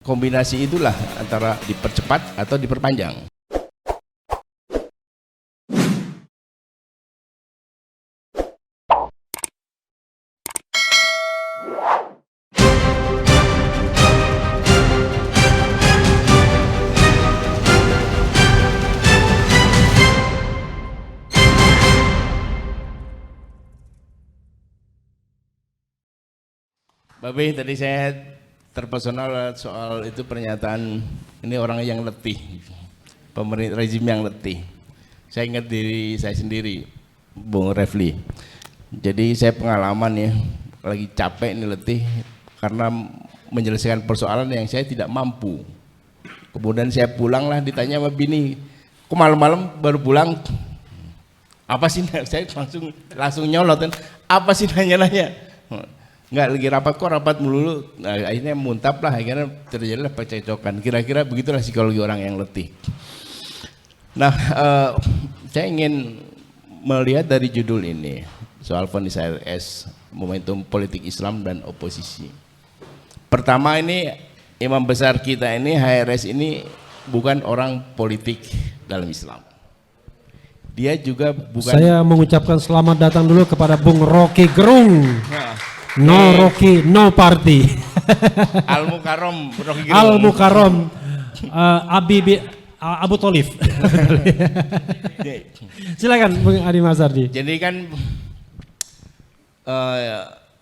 kombinasi itulah antara dipercepat atau diperpanjang. Babe, tadi saya terpesona soal itu pernyataan ini orang yang letih, pemerintah rezim yang letih. Saya ingat diri saya sendiri, Bung Refli. Jadi saya pengalaman ya, lagi capek nih letih karena menyelesaikan persoalan yang saya tidak mampu. Kemudian saya pulang lah, ditanya sama bini, kok malam-malam baru pulang? Apa sih? Saya langsung nyolot kan, apa sih nanya-nanya? Enggak, lagi rapat kok rapat melulu. Nah, akhirnya muntap lah, akhirnya terjadilah percekcokan. Kira-kira begitulah psikologi orang yang letih. Nah, saya ingin melihat dari judul ini soal vonis HRS, momentum politik Islam dan oposisi. Pertama, ini imam besar kita ini, HRS ini bukan orang politik dalam Islam. Dia juga bukan. Saya mengucapkan selamat datang dulu kepada Bung Rocky Gerung. No Rocky, no party. Al Mukarrom, Rocky Gerung. Al Mukarrom, Abu Tholif. Silakan Bung Adi Mazhardi. Jadi kan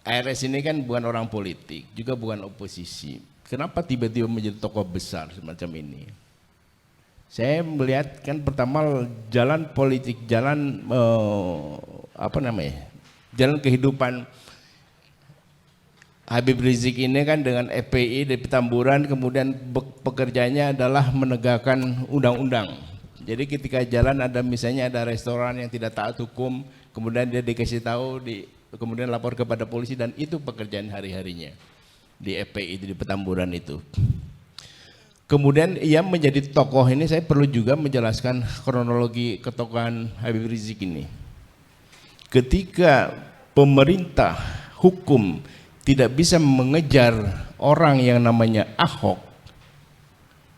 HRS ini kan bukan orang politik, juga bukan oposisi. Kenapa tiba-tiba menjadi tokoh besar semacam ini? Saya melihat kan pertama jalan politik, jalan jalan kehidupan Habib Rizik ini kan dengan FPI di Petamburan, kemudian pekerjaannya adalah menegakkan undang-undang. Jadi ketika jalan ada misalnya ada restoran yang tidak taat hukum, kemudian dia dikasih tahu, kemudian lapor kepada polisi, dan itu pekerjaan hari-harinya di FPI di Petamburan itu. Kemudian ia menjadi tokoh ini, saya perlu juga menjelaskan kronologi ketokohan Habib Rizik ini. Ketika pemerintah hukum tidak bisa mengejar orang yang namanya Ahok,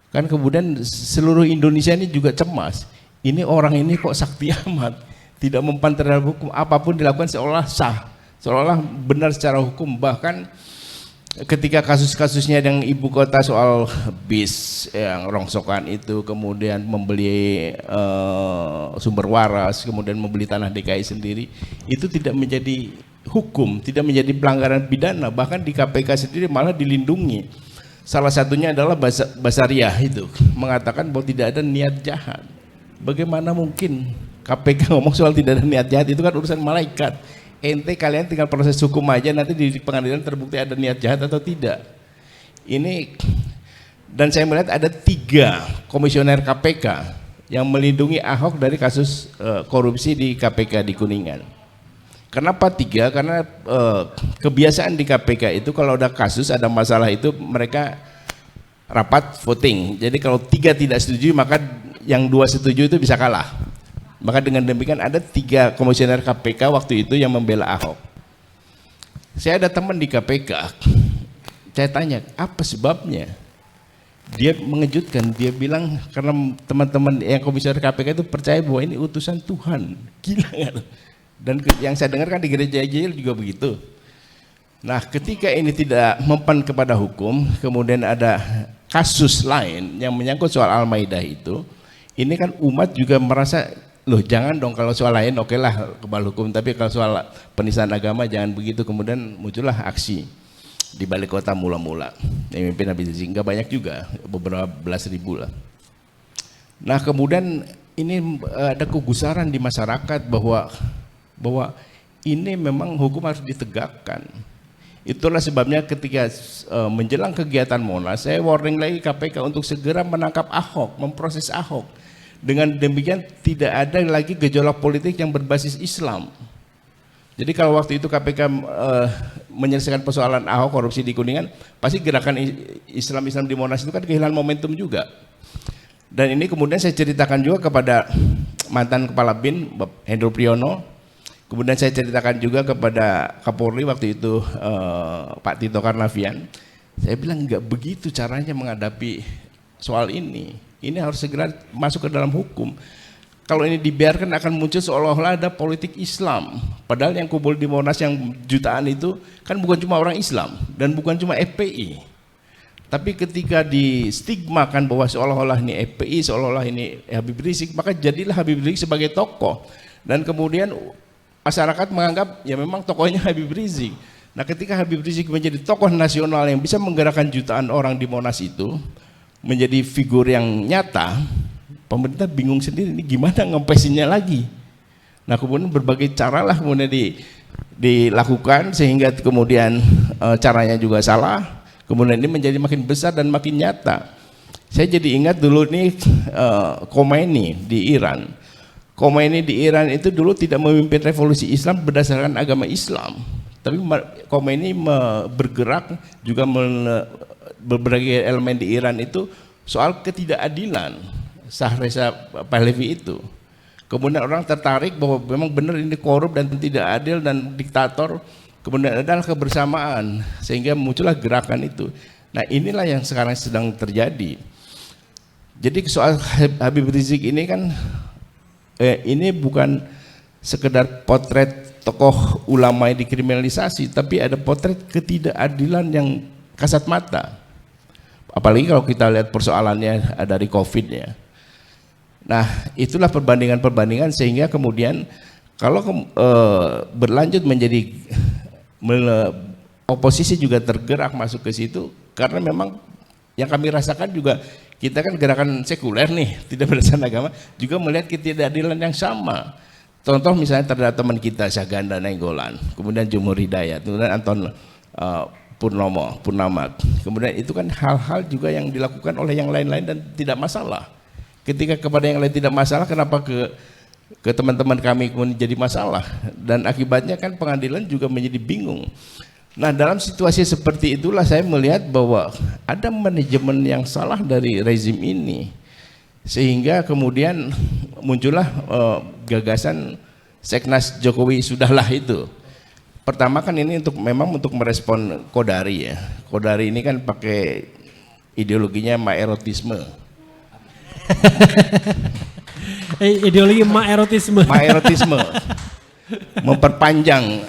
kan kemudian seluruh Indonesia ini juga cemas. Ini orang ini kok sakti amat, tidak mempan terhadap hukum, apapun dilakukan seolah sah, seolah benar secara hukum. Bahkan ketika kasus-kasusnya yang ibu kota soal bis yang rongsokan itu, kemudian membeli sumber waras, kemudian membeli tanah DKI sendiri, itu tidak menjadi hukum, tidak menjadi pelanggaran pidana, bahkan di KPK sendiri malah dilindungi. Salah satunya adalah Basariah itu mengatakan bahwa tidak ada niat jahat. Bagaimana mungkin KPK ngomong soal tidak ada niat jahat? Itu kan urusan malaikat. Ente kalian tinggal proses hukum aja, nanti di pengadilan terbukti ada niat jahat atau tidak. Ini, dan saya melihat ada 3 komisioner KPK yang melindungi Ahok dari kasus korupsi di KPK di Kuningan. Kenapa 3? Karena kebiasaan di KPK itu kalau ada kasus, ada masalah itu mereka rapat voting. Jadi kalau 3 tidak setuju, maka yang 2 setuju itu bisa kalah. Maka dengan demikian ada 3 komisioner KPK waktu itu yang membela Ahok. Saya ada teman di KPK, saya tanya apa sebabnya. Dia mengejutkan, dia bilang karena teman-teman yang komisioner KPK itu percaya bahwa ini utusan Tuhan. Gila kan? Dan yang saya dengar kan di gereja-gereja juga begitu. Nah, ketika ini tidak mempan kepada hukum, kemudian ada kasus lain yang menyangkut soal Al-Maidah itu, ini kan umat juga merasa, loh jangan dong kalau soal lain oke lah kebal hukum, tapi kalau soal penistaan agama jangan begitu. Kemudian muncullah aksi di balik kota mula-mula. Yang mimpin Habib Rizik, enggak banyak juga, beberapa belas ribu lah. Nah, kemudian ini ada kegusaran di masyarakat bahwa ini memang hukum harus ditegakkan. Itulah sebabnya ketika menjelang kegiatan Monas, saya warning lagi KPK untuk segera menangkap Ahok, memproses Ahok. Dengan demikian tidak ada lagi gejolak politik yang berbasis Islam. Jadi kalau waktu itu KPK menyelesaikan persoalan Ahok korupsi di Kuningan, pasti gerakan Islam di Monas itu kan kehilangan momentum juga. Dan ini kemudian saya ceritakan juga kepada mantan Kepala BIN Hendro Priyono. Kemudian saya ceritakan juga kepada Kapolri waktu itu Pak Tito Karnavian. Saya bilang nggak begitu caranya menghadapi soal ini. Ini harus segera masuk ke dalam hukum. Kalau ini dibiarkan akan muncul seolah-olah ada politik Islam. Padahal yang kumpul di Monas yang jutaan itu kan bukan cuma orang Islam dan bukan cuma FPI. Tapi ketika distigmakan bahwa seolah-olah ini FPI, seolah-olah ini Habib Rizik, maka jadilah Habib Rizik sebagai tokoh. Dan kemudian masyarakat menganggap ya memang tokohnya Habib Rizik. Nah ketika Habib Rizik menjadi tokoh nasional yang bisa menggerakkan jutaan orang di Monas itu, menjadi figur yang nyata, pemerintah bingung sendiri ini gimana ngempesinnya lagi. Nah kemudian berbagai cara lah kemudian dilakukan sehingga kemudian caranya juga salah. Kemudian ini menjadi makin besar dan makin nyata. Saya jadi ingat dulu nih Khomeini di Iran. Khomeini di Iran itu dulu tidak memimpin revolusi Islam berdasarkan agama Islam. Tapi Khomeini bergerak juga berbagai elemen di Iran itu soal ketidakadilan Shahreza Pahlavi itu. Kemudian orang tertarik bahwa memang benar ini korup dan tidak adil dan diktator. Kemudian adalah kebersamaan sehingga muncullah gerakan itu. Nah inilah yang sekarang sedang terjadi. Jadi soal Habib Rizik ini kan ini bukan sekedar potret tokoh ulama yang dikriminalisasi, tapi ada potret ketidakadilan yang kasat mata. Apalagi kalau kita lihat persoalannya dari COVID ya. Nah itulah perbandingan-perbandingan sehingga kemudian kalau berlanjut menjadi oposisi juga tergerak masuk ke situ karena memang yang kami rasakan juga kita kan gerakan sekuler nih tidak berdasarkan agama juga melihat ketidakadilan yang sama. Contoh misalnya terhadap teman kita Syahganda Nainggolan, kemudian Jumhur Hidayat, kemudian Anton Purnama, kemudian itu kan hal-hal juga yang dilakukan oleh yang lain-lain dan tidak masalah. Ketika kepada yang lain tidak masalah, kenapa ke teman-teman kami kemudian jadi masalah? Dan akibatnya kan pengadilan juga menjadi bingung. Nah dalam situasi seperti itulah saya melihat bahwa ada manajemen yang salah dari rezim ini sehingga kemudian muncullah gagasan Seknas Jokowi sudahlah itu. Pertama kan ini memang untuk merespon Kodari ya. Kodari ini kan pakai ideologinya maerotisme. Ideologi maerotisme. Maerotisme. Memperpanjang.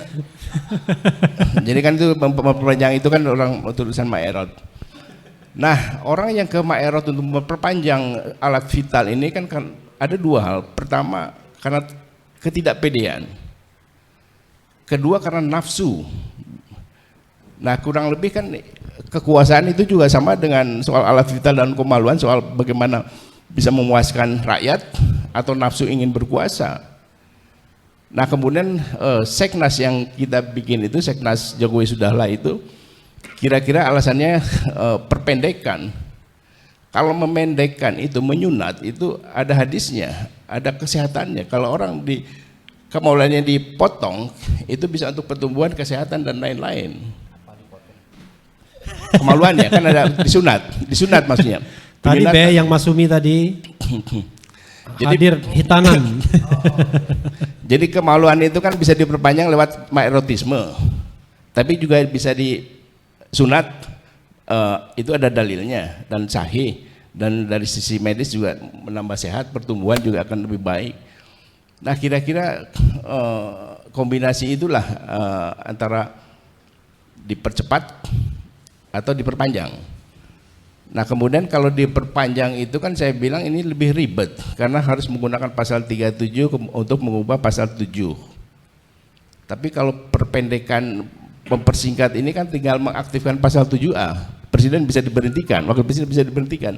Jadi kan itu memperpanjang itu kan orang tulisan Maerot. Nah, orang yang ke Maerot untuk memperpanjang alat vital ini kan ada dua hal. Pertama, karena ketidakpedean. Kedua, karena nafsu. Nah, kurang lebih kan kekuasaan itu juga sama dengan soal alat vital dan kemaluan, soal bagaimana bisa memuaskan rakyat atau nafsu ingin berkuasa. Nah kemudian Seknas yang kita bikin itu, Seknas Jokowi sudahlah itu, kira-kira alasannya perpendekan. Kalau memendekkan itu, menyunat itu ada hadisnya, ada kesehatannya. Kalau orang kemaluannya dipotong, itu bisa untuk pertumbuhan, kesehatan dan lain-lain. Kemaluannya kan ada disunat maksudnya. Tadi yang Masumi tadi hadir hitanan. Jadi kemaluan itu kan bisa diperpanjang lewat maerotisme, tapi juga bisa disunat, itu ada dalilnya dan sahih, dan dari sisi medis juga menambah sehat, pertumbuhan juga akan lebih baik. Nah kira-kira kombinasi itulah antara dipercepat atau diperpanjang. Nah kemudian kalau diperpanjang itu kan saya bilang ini lebih ribet karena harus menggunakan pasal 37 untuk mengubah pasal 7. Tapi kalau perpendekan, mempersingkat ini kan tinggal mengaktifkan pasal 7A. Presiden bisa diberhentikan, wakil presiden bisa diberhentikan.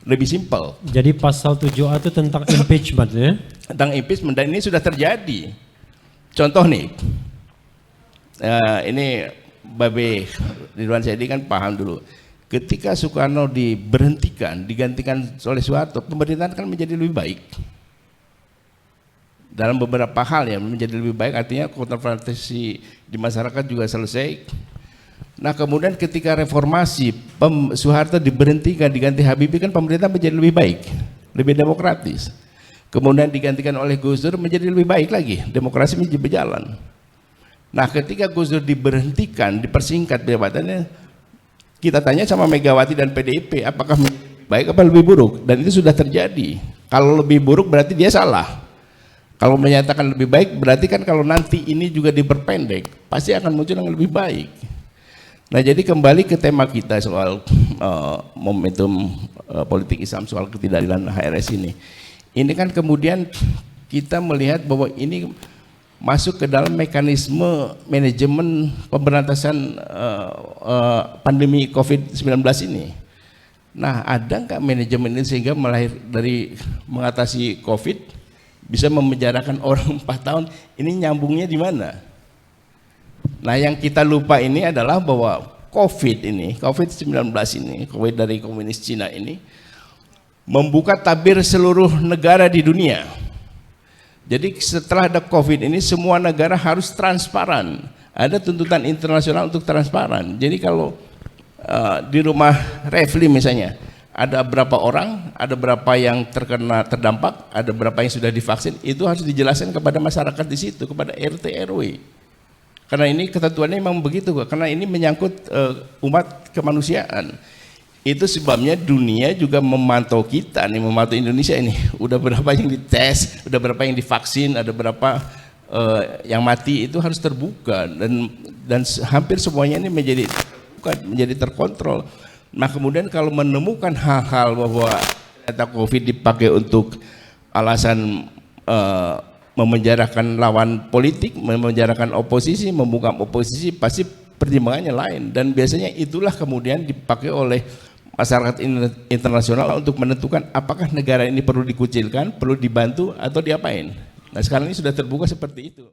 Lebih simpel. Jadi pasal 7A itu tentang impeachment ya? Tentang impeachment, dan ini sudah terjadi. Contoh nih, ini Babe Ridwan Saidi kan paham dulu. Ketika Soekarno diberhentikan, digantikan oleh Soeharto, pemerintahan kan menjadi lebih baik. Dalam beberapa hal ya menjadi lebih baik, artinya kontroversi di masyarakat juga selesai. Nah kemudian ketika reformasi, Soeharto diberhentikan, diganti Habibie, kan pemerintah menjadi lebih baik, lebih demokratis. Kemudian digantikan oleh Gus Dur, menjadi lebih baik lagi, demokrasi menjadi berjalan. Nah ketika Gus Dur diberhentikan, dipersingkat jabatannya, Kita tanya sama Megawati dan PDIP, apakah baik apa lebih buruk? Dan itu sudah terjadi. Kalau lebih buruk berarti dia salah. Kalau menyatakan lebih baik berarti kan kalau nanti ini juga diperpendek, pasti akan muncul yang lebih baik. Nah, jadi kembali ke tema kita soal momentum politik Islam soal ketidakadilan HRS ini. Ini kan kemudian kita melihat bahwa ini masuk ke dalam mekanisme manajemen pemberantasan pandemi COVID-19 ini. Nah, ada nggak manajemen ini sehingga dari mengatasi COVID bisa memenjarakan orang 4 tahun? Ini nyambungnya di mana? Nah, yang kita lupa ini adalah bahwa COVID-19 ini, COVID dari komunis Cina ini membuka tabir seluruh negara di dunia. Jadi setelah ada COVID ini semua negara harus transparan. Ada tuntutan internasional untuk transparan. Jadi kalau di rumah Refli misalnya, ada berapa orang, ada berapa yang terdampak, ada berapa yang sudah divaksin, itu harus dijelaskan kepada masyarakat di situ, kepada RT RW. Karena ini ketentuannya memang begitu, karena ini menyangkut umat kemanusiaan. Itu sebabnya dunia juga memantau kita nih, memantau Indonesia ini. Udah berapa yang dites, udah berapa yang divaksin, ada berapa yang mati, itu harus terbuka dan hampir semuanya ini menjadi terkontrol. Nah, kemudian kalau menemukan hal-hal bahwa data COVID dipakai untuk alasan memenjarakan lawan politik, memenjarakan oposisi, membungkam oposisi, pasti pertimbangannya lain. Dan biasanya itulah kemudian dipakai oleh masyarakat internasional untuk menentukan apakah negara ini perlu dikucilkan, perlu dibantu, atau diapain. Nah, sekarang ini sudah terbuka seperti itu.